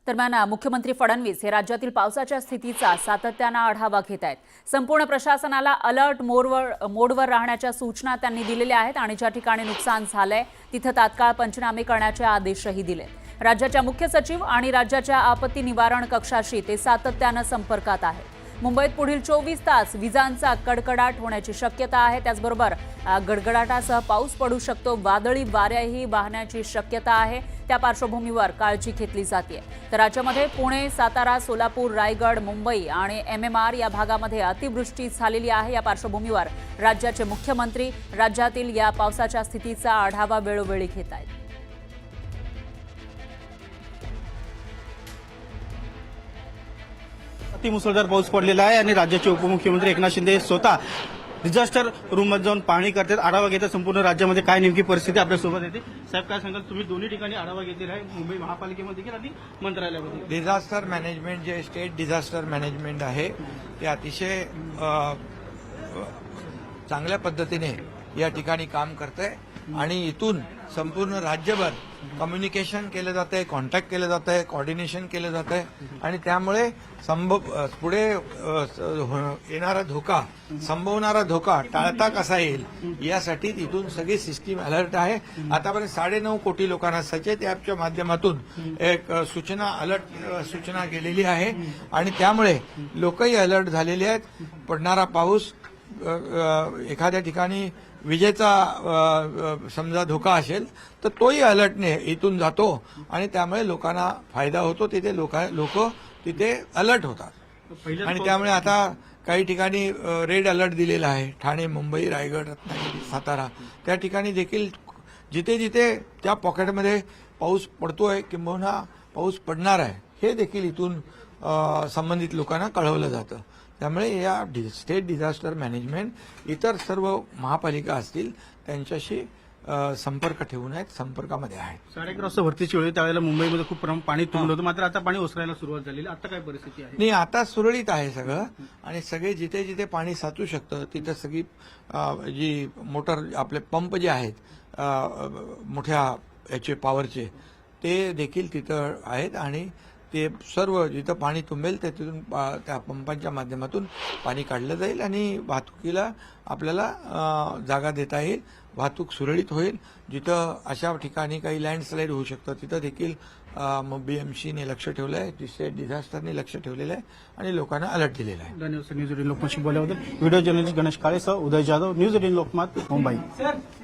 दरम्यान मुख्यमंत्री फडणवीस हे राज्यातील पावसाच्या स्थितीचा सातत्याने आढावा घेत आहेत. संपूर्ण प्रशासनाला अलर्ट मोडवर राहण्याच्या सूचना त्यांनी दिलेल्या आहेत आणि ज्या ठिकाणी नुकसान झालंय तिथे तात्काळ पंचनामे करण्याचे आदेशही दिले. राज्याच्या मुख्य सचिव आणि राज्याच्या आपत्ती निवारण कक्षाशी ते सातत्याने संपर्कात आहेत. मुंबईत पुढील 24 तास विजांचा कडकडाट होण्याची शक्यता आहे. त्याचबरोबर गडगडाटासह पाऊस पडू शकतो. वादळी वाऱ्याही वाहण्याची शक्यता आहे. त्या पार्श्वभूमीवर काळजी घेतली जाते. तर राज्यामध्ये पुणे, सातारा, सोलापूर, रायगड, मुंबई आणि MMR या भागामध्ये अतिवृष्टी झालेली आहे. या पार्श्वभूमीवर राज्याचे मुख्यमंत्री राज्यातील या पावसाच्या स्थितीचा आढावा वेळोवेळी घेत आहेत. अतिमुसळधार पाऊस पडलेला आहे आणि राज्याचे उपमुख्यमंत्री एकनाथ शिंदे स्वतः डिझास्टर रूम मध्ये जाऊन पाहणी करतात, आढावा घेतात. संपूर्ण राज्यामध्ये काय नेमकी परिस्थिती आपल्यासोबत येते. साहेब, काय सांगाल? तुम्ही दोन्ही ठिकाणी आढावा घेतलेला आहे, मुंबई महापालिकेमध्ये देखील आणि मंत्रालयामध्ये. डिझास्टर मॅनेजमेंट जे स्टेट डिझास्टर मॅनेजमेंट आहे ते अतिशय चांगल्या पद्धतीने या ठिकाणी काम करतंय आणि इथून संपूर्ण राज्यभर कम्युनिकेशन केलं जातंय, कॉन्टॅक्ट केलं जातंय, कोऑर्डिनेशन केलं जातंय आणि त्यामुळे पुढे येणारा धोका, संभवणारा धोका टाळता कसा येईल यासाठी तिथून सगळी सिस्टीम अलर्ट आहे. आतापर्यंत 9.5 कोटी लोकांना सचेत ॲपच्या माध्यमातून एक सूचना केलेली आहे आणि त्यामुळे लोकही अलर्ट झालेले आहेत. पडणारा पाऊस, एखाद्या ठिकाणी विजेचा समजा धोका असेल तर तोही अलर्टने इथून जातो आणि त्यामुळे लोकांना फायदा होतो. तिथे लोक तिथे अलर्ट होतात आणि त्यामुळे आता काही ठिकाणी रेड अलर्ट दिलेला आहे. ठाणे, मुंबई, रायगड, रत्नागिरी, सातारा त्या ठिकाणी देखील जिथे जिथे त्या पॉकेटमध्ये पाऊस पडतोय किंबहुना पाऊस पडणार आहे हे देखील इथून संबंधित लोकांना कळवलं जातं. त्यामुळे या स्टेट डिझास्टर मॅनेजमेंट इतर सर्व महापालिका असतील त्यांच्याशी संपर्क ठेवून आहेत, संपर्कामध्ये आहेत. 11:30 वाजता भरतीची वेळ, त्यावेळेला मुंबईमध्ये खूप पाणी तुंबलं होतं, मात्र आता पाणी ओसरायला सुरुवात झालेली. आता काय परिस्थिती आहे? नाही, आता सुरळीत आहे सगळं आणि सगळे जिथे जिथे पाणी साचू शकतं तिथे सगळी जी मोटर आपले पंप जे आहेत मोठ्या याचे पॉवरचे ते देखील तिथं आहेत आणि ते सर्व जिथं पाणी तुंबेल ते तिथून त्या पंपांच्या माध्यमातून पाणी काढलं जाईल आणि वाहतुकीला आपल्याला जागा देता येईल. वाहतूक सुरळीत होईल. जिथं अशा ठिकाणी काही लँडस्लाईड होऊ शकतं तिथं देखील BMCने लक्ष ठेवलं आहे, स्टेट डिझास्टरने लक्ष ठेवलेलं आहे आणि लोकांना अलर्ट दिलेला आहे. धन्यवाद. न्यूज 18 लोकमतशी बोलल्याबद्दल. व्हिडिओ जर्नलिस्ट गणेश काळेसह उदय जाधव, न्यूज 18 लोकमत, मुंबई.